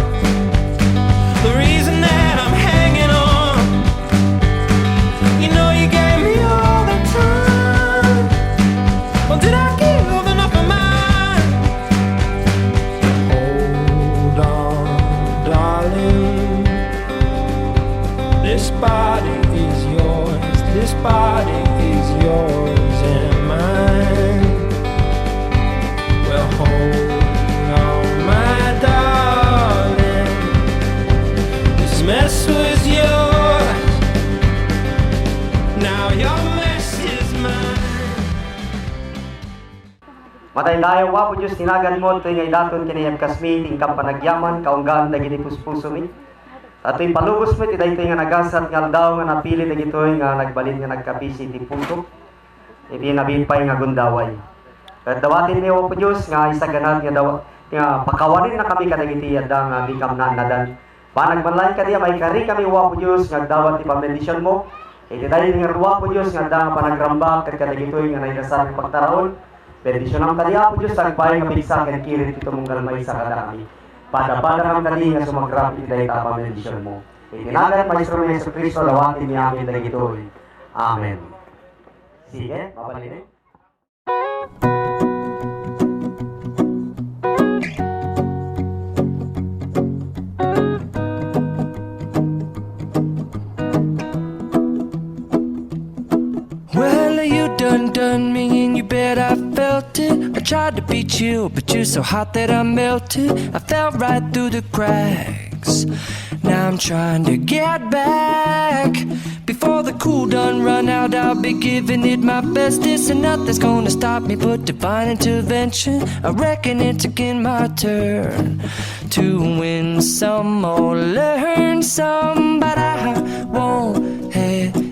the reason that I'm hanging on. You know you gave me all the time. Well, did I give enough of mine? Hold on, darling. This body is yours. This body is yours and mine. Well, hold on, my darling. This mess was yours. Now your mess is mine. Mataydayo wa po Diyos tinagan mo, ito'y ngay daton kinayab kasmi, tingkang panagyaman, kaunggan, dagiti puspuso mi. At ito'y palubos mo, ito'y nga nagasat, nga daw nga napili, ito'y nga nagbalin nga nagkapisi, iti puso. Iti nabipay nga gundaway. At dawatin niyo po Diyos, nga isaganad nga nga pakawanin na kami kadagiti yada nga di kamnan nadan. Panagbanlain ka diya, may kari kami wa po Diyos, nga dawat ti pamendisyon mo. Iti tayo nga ruwa po Diyos, nga da nga panagrambak, kat kadagito'y nga naidasal pagtaraon. Bendisyon ang kadiya po Diyos, sagpay nga pigsakan kirit ito mong galmay sa kada kami. Pada kang kadi nga sumagrap iti dahil tapang bendisyon mo. Itinagan, Maestro ng Yesu Cristo, lawatin niya amin dahil ito'y. Amen. Sige, papalinin. Well, you done me and you bet I felt it. I tried to be chill, but you're so hot that I melted. I fell right through the cracks. Now I'm trying to get back. Before the cool done run out, I'll be giving it my bestest, and nothing's gonna stop me but divine intervention. I reckon it's again my turn to win some or learn some, but I won't hesitate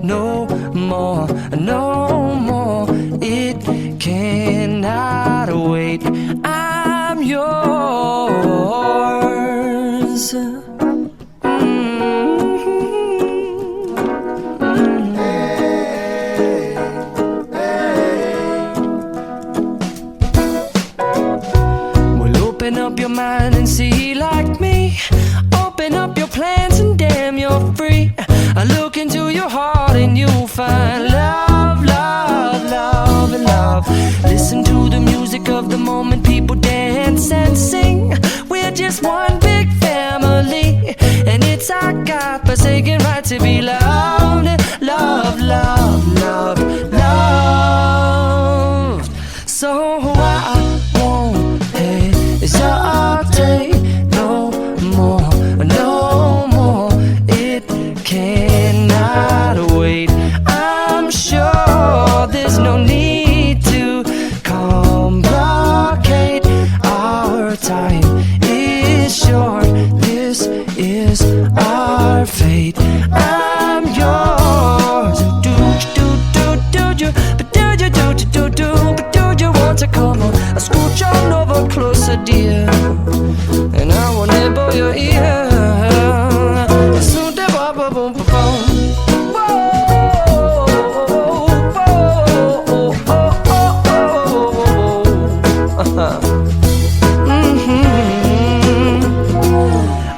no more, no more. It cannot wait. I'm yours. Open up your mind and see like me. Open up your plans and damn, you're free. I look into your heart and you'll find love, love, love, and love. Listen to the music of the moment, people dance and sing. We're just one big family, and it's our God-forsaken right to be loved, love, love, love, loved. So I won't hesitate no more, no more. It cannot wait. I'm sure there's no need to complicate. Our time is short. This is our fate. I'm yours. Do you, but do you, but do you want to come on? I scooch on over closer, dear, and I will nibble your ear. Soon the bubble boom boom boom.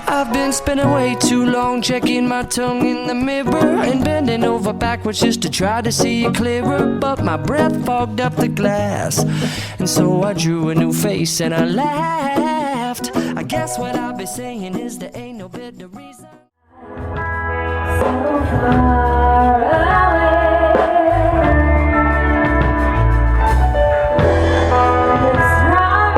I've been spending way too long checking my tongue in the mirror and bending over backwards just to try to see it clearer, but my breath fogged up the glass, and so I drew a new face and I laughed. I guess what I'll be saying is there ain't no better reason. So far away. It's from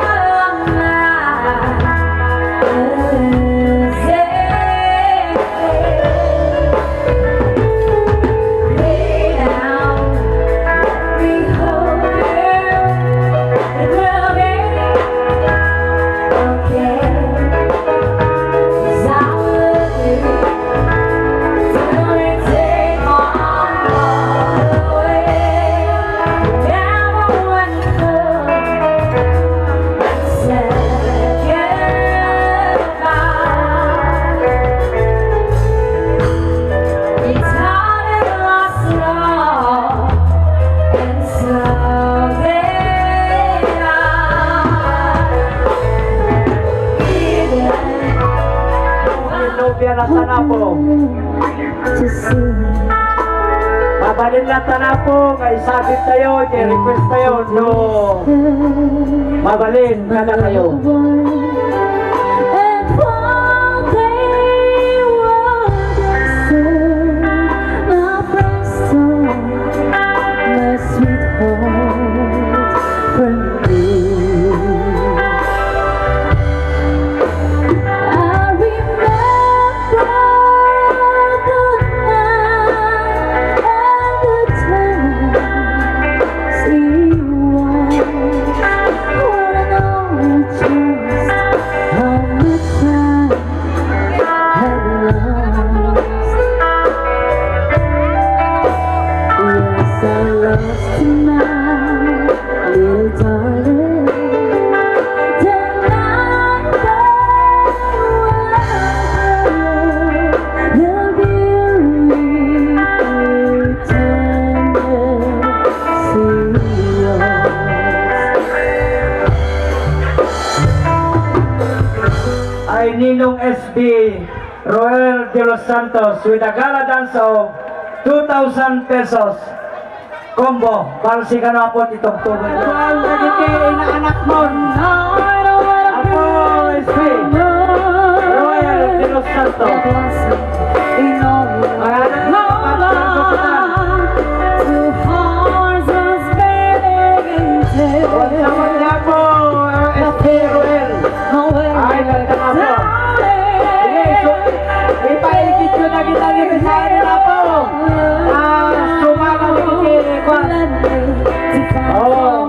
lay down, we hold you, it will be okay. 'Cause I will do till we take all nobya na tanapo. to see. Mabalin na tanapo, kay sabit tayo, request tayo, no. Mabalin, kada kayo. And one day one day my first song, my sweetheart from you. I remember the night and the times we walked. Wanna know just how much I had lost. Yes, I lost my little darling. The night the beautiful Tennessee Ay Ninong SB Roel de los Santos with a gala dance of 2,000 pesos. Combo, para si kanapot itong tuloy. Well, inaanak mo. Ako, SB Roel de los Santos. Mga anak mo, Sama niya po, SB Roel. Ay, ganda nga po. Sige, so, ipaikit ko na kita ni Rizal nila po. Sumama ni Kiki, Kwan. Oo.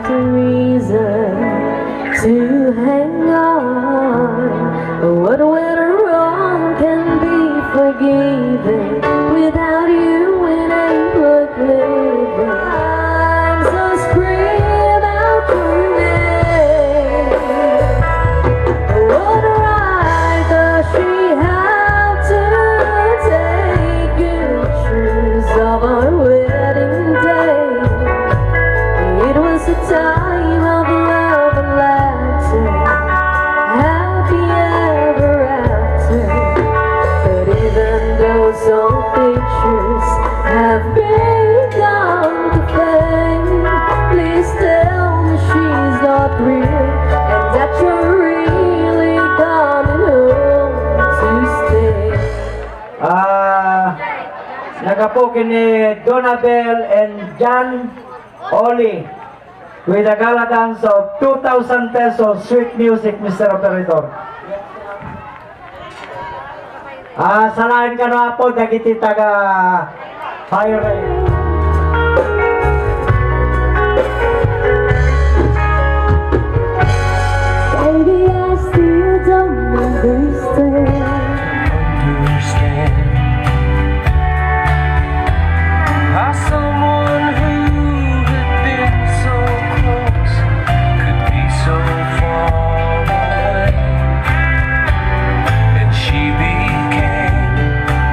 The reason to hang on. What went wrong can be forgiven. Without you, it ain't worth living. I'm so scream out your name. What right does she have to take pictures of our wedding day? It was a time of love and laughter, happy ever after. But even though some pictures have been gone to fame, please tell me she's not real and that you're really coming home to stay. Nagapokin ni Donabel and John Oli with a gala dance of 2,000 pesos. Sweet music, Mr. Operator. Salain ka na po, dagiti taga fire rate. Baby, I still don't understand. How someone who had been so close could be so far away, and she became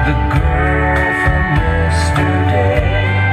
the girl from yesterday.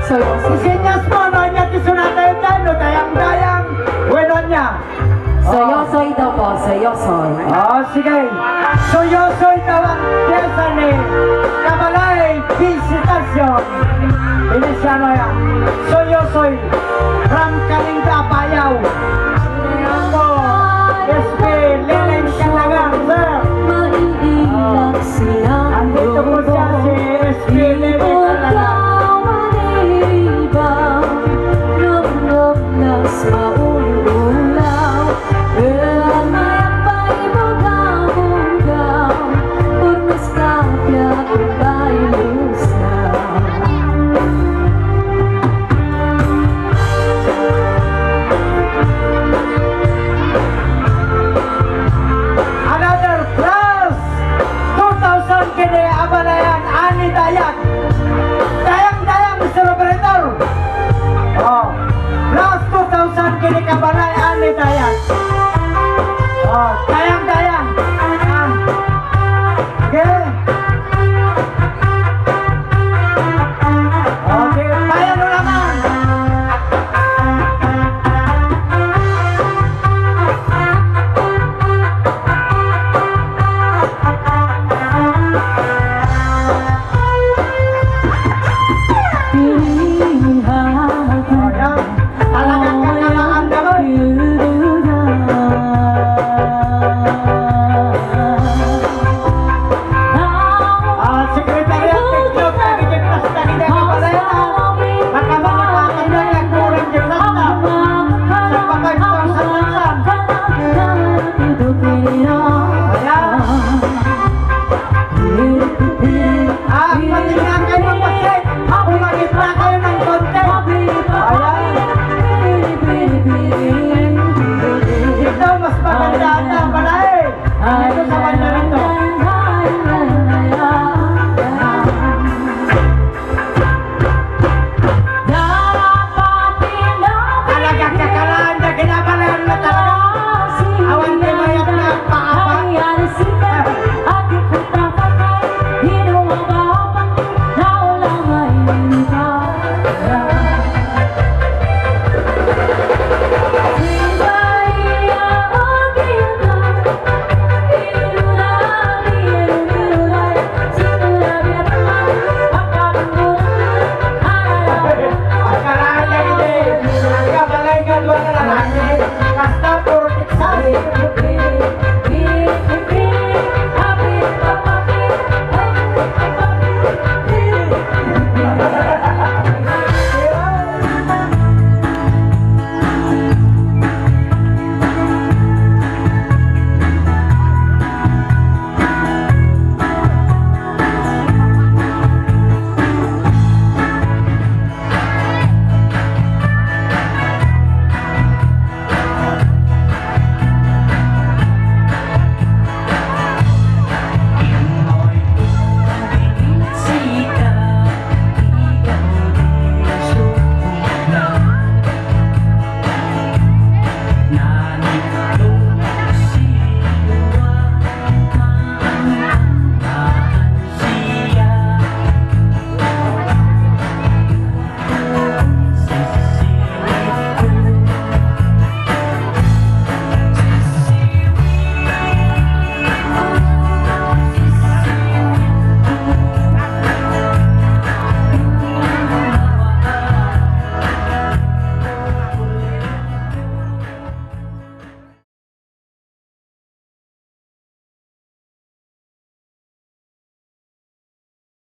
Isinyas mo, no niya kisunatay tayo, no dayang-dayang. Bueno niya. Soyosoy daw po, soyosoy. Oh, sige. Soyosoy daw ang pyesa ni Kabalay Visitasyon. Inisiano yan. Soyosoy from Kalinga, Bayaw.